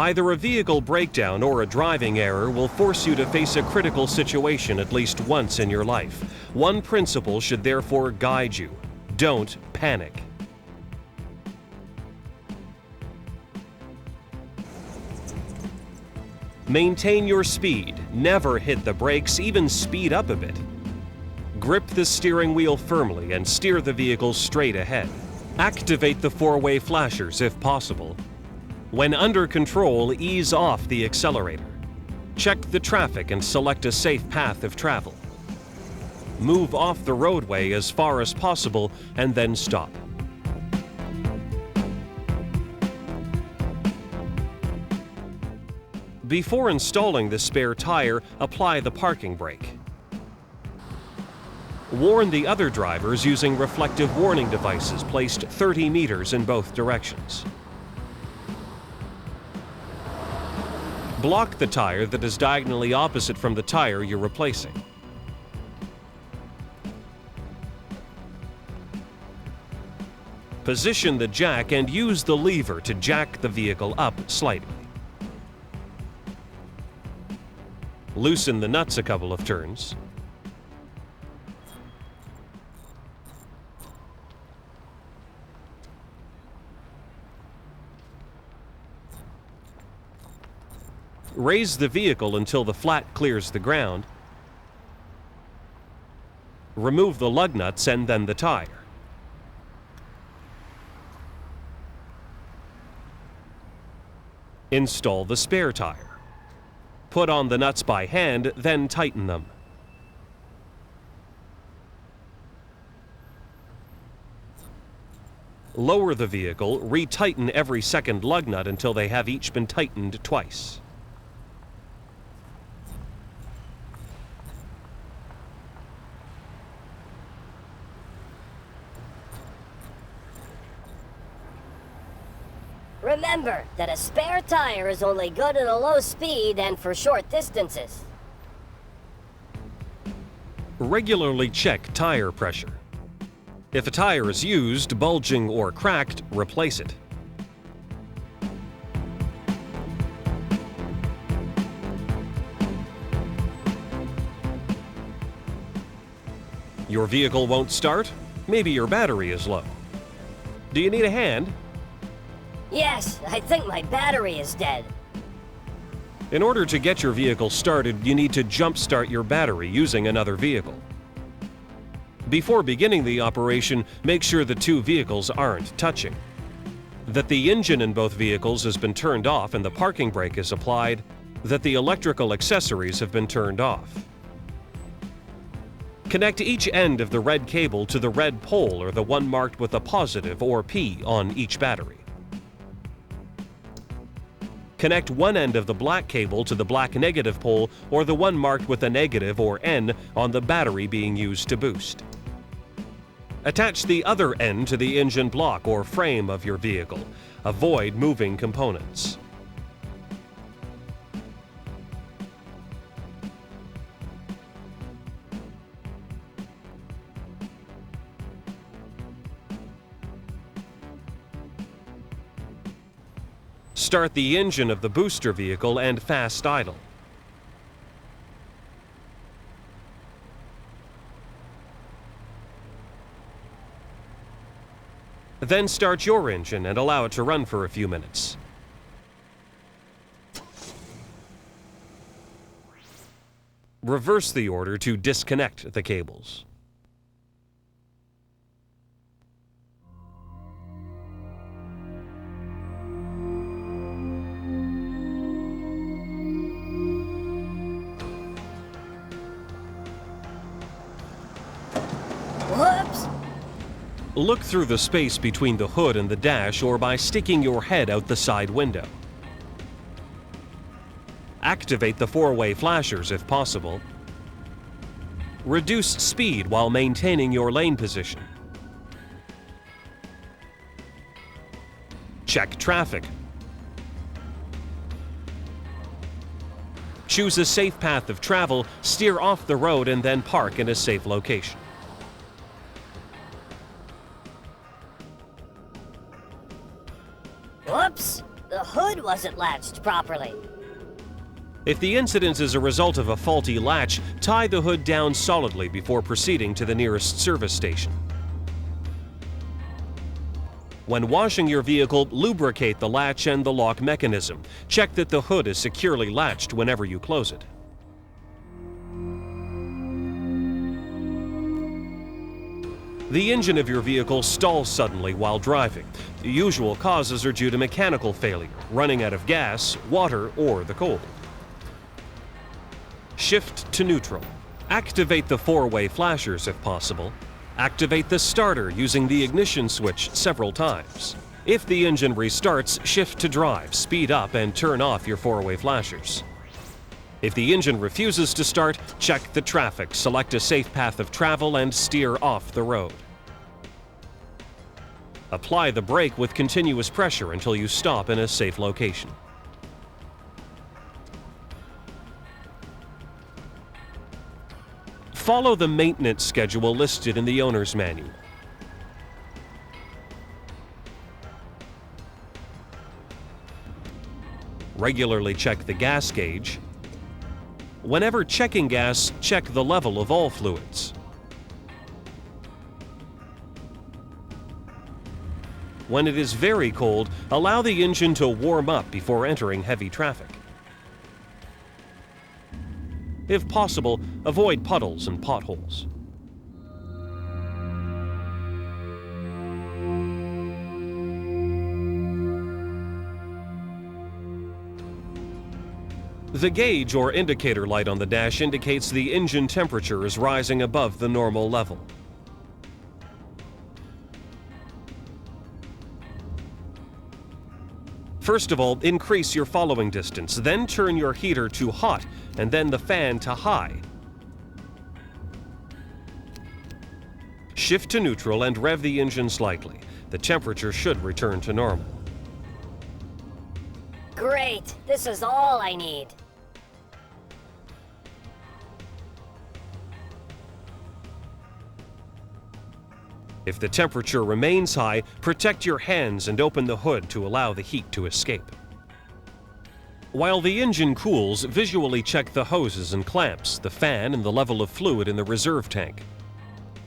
Either a vehicle breakdown or a driving error will force you to face a critical situation at least once in your life. One principle should therefore guide you: don't panic. Maintain your speed. Never hit the brakes, even speed up a bit. Grip the steering wheel firmly and steer the vehicle straight ahead. Activate the four-way flashers if possible. When under control, ease off the accelerator. Check the traffic and select a safe path of travel. Move off the roadway as far as possible and then stop. Before installing the spare tire, apply the parking brake. Warn the other drivers using reflective warning devices placed 30 meters in both directions. Block the tire that is diagonally opposite from the tire you're replacing. Position the jack and use the lever to jack the vehicle up slightly. Loosen the nuts a couple of turns. Raise the vehicle until the flat clears the ground. Remove the lug nuts and then the tire. Install the spare tire. Put on the nuts by hand, then tighten them. Lower the vehicle, retighten every second lug nut until they have each been tightened twice. Remember that a spare tire is only good at a low speed and for short distances. Regularly check tire pressure. If a tire is used, bulging, or cracked, replace it. Your vehicle won't start? Maybe your battery is low. Do you need a hand? Yes, I think my battery is dead. In order to get your vehicle started, you need to jump-start your battery using another vehicle. Before beginning the operation, make sure the two vehicles aren't touching, that the engine in both vehicles has been turned off and the parking brake is applied, that the electrical accessories have been turned off. Connect each end of the red cable to the red pole or the one marked with a positive or P on each battery. Connect one end of the black cable to the black negative pole or the one marked with a negative or N on the battery being used to boost. Attach the other end to the engine block or frame of your vehicle. Avoid moving components. Start the engine of the booster vehicle and fast idle. Then start your engine and allow it to run for a few minutes. Reverse the order to disconnect the cables. Whoops! Look through the space between the hood and the dash or by sticking your head out the side window. Activate the four-way flashers if possible. Reduce speed while maintaining your lane position. Check traffic. Choose a safe path of travel, steer off the road, and then park in a safe location. Whoops! The hood wasn't latched properly. If the incident is a result of a faulty latch, tie the hood down solidly before proceeding to the nearest service station. When washing your vehicle, lubricate the latch and the lock mechanism. Check that the hood is securely latched whenever you close it. The engine of your vehicle stalls suddenly while driving. The usual causes are due to mechanical failure, running out of gas, water, or the cold. Shift to neutral. Activate the four-way flashers if possible. Activate the starter using the ignition switch several times. If the engine restarts, shift to drive, speed up, and turn off your four-way flashers. If the engine refuses to start, check the traffic, select a safe path of travel, and steer off the road. Apply the brake with continuous pressure until you stop in a safe location. Follow the maintenance schedule listed in the owner's manual. Regularly check the gas gauge. Whenever checking gas, check the level of all fluids. When it is very cold, allow the engine to warm up before entering heavy traffic. If possible, avoid puddles and potholes. The gauge or indicator light on the dash indicates the engine temperature is rising above the normal level. First of all, increase your following distance, then turn your heater to hot, and then the fan to high. Shift to neutral and rev the engine slightly. The temperature should return to normal. Great! This is all I need. If the temperature remains high, protect your hands and open the hood to allow the heat to escape. While the engine cools, visually check the hoses and clamps, the fan, and the level of fluid in the reserve tank.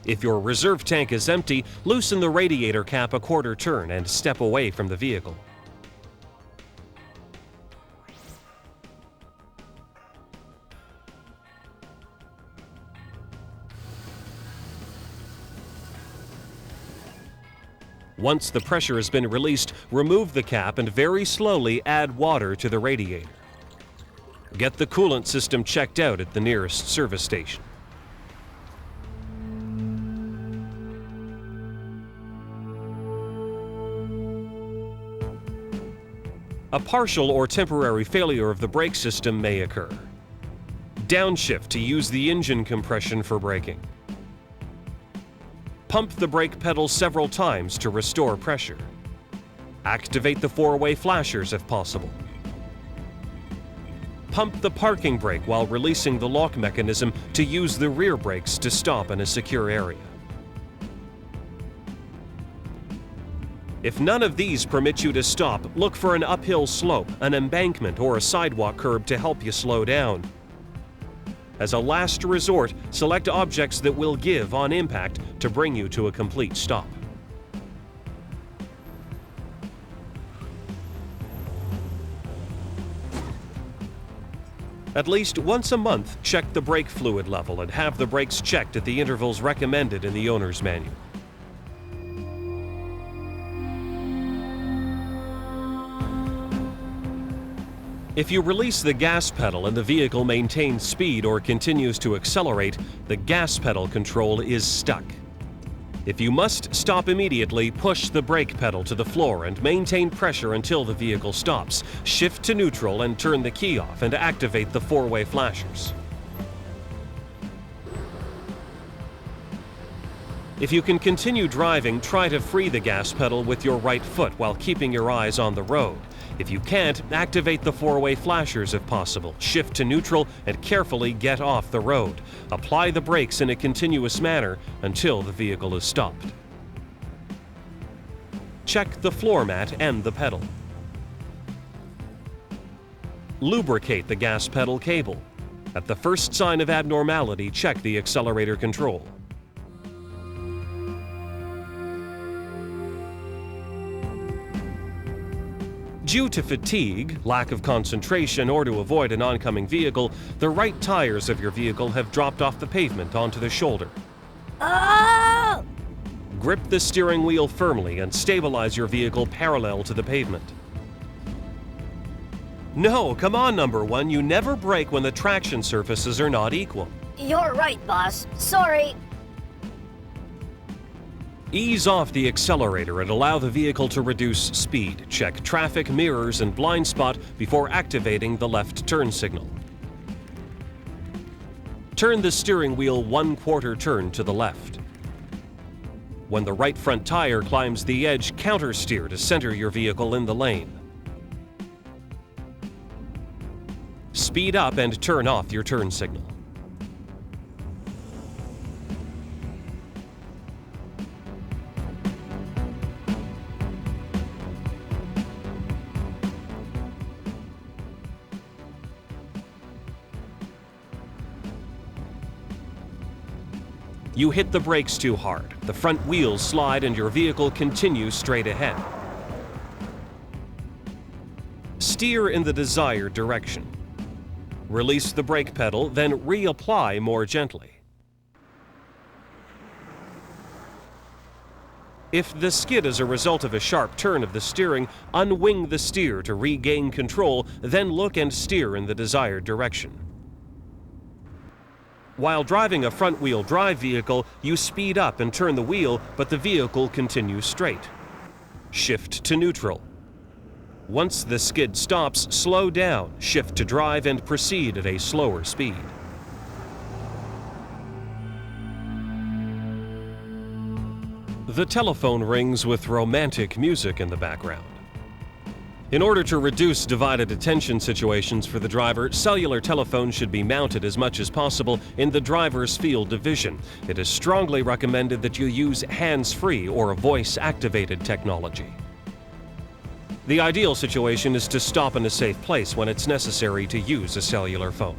If your reserve tank is empty, loosen the radiator cap a quarter turn and step away from the vehicle. Once the pressure has been released, remove the cap and very slowly add water to the radiator. Get the coolant system checked out at the nearest service station. A partial or temporary failure of the brake system may occur. Downshift to use the engine compression for braking. Pump the brake pedal several times to restore pressure. Activate the four-way flashers if possible. Pump the parking brake while releasing the lock mechanism to use the rear brakes to stop in a secure area. If none of these permit you to stop, look for an uphill slope, an embankment, or a sidewalk curb to help you slow down. As a last resort, select objects that will give on impact to bring you to a complete stop. At least once a month, check the brake fluid level and have the brakes checked at the intervals recommended in the owner's manual. If you release the gas pedal and the vehicle maintains speed or continues to accelerate, the gas pedal control is stuck. If you must stop immediately, push the brake pedal to the floor and maintain pressure until the vehicle stops. Shift to neutral and turn the key off and activate the four-way flashers. If you can continue driving, try to free the gas pedal with your right foot while keeping your eyes on the road. If you can't, activate the four-way flashers if possible. Shift to neutral and carefully get off the road. Apply the brakes in a continuous manner until the vehicle is stopped. Check the floor mat and the pedal. Lubricate the gas pedal cable. At the first sign of abnormality, check the accelerator control. Due to fatigue, lack of concentration, or to avoid an oncoming vehicle, the right tires of your vehicle have dropped off the pavement onto the shoulder. Oh! Grip the steering wheel firmly and stabilize your vehicle parallel to the pavement. No, come on, number one, you never brake when the traction surfaces are not equal. You're right, boss. Sorry. Ease off the accelerator and allow the vehicle to reduce speed. Check traffic, mirrors, and blind spot before activating the left turn signal. Turn the steering wheel 1/4 turn to the left. When the right front tire climbs the edge, countersteer to center your vehicle in the lane. Speed up and turn off your turn signal. You hit the brakes too hard. The front wheels slide and your vehicle continues straight ahead. Steer in the desired direction. Release the brake pedal, then reapply more gently. If the skid is a result of a sharp turn of the steering, unwing the steer to regain control, then look and steer in the desired direction. While driving a front-wheel drive vehicle, you speed up and turn the wheel, but the vehicle continues straight. Shift to neutral. Once the skid stops, slow down, shift to drive, and proceed at a slower speed. The telephone rings with romantic music in the background. In order to reduce divided attention situations for the driver, cellular telephones should be mounted as much as possible in the driver's field of vision. It is strongly recommended that you use hands-free or voice-activated technology. The ideal situation is to stop in a safe place when it's necessary to use a cellular phone.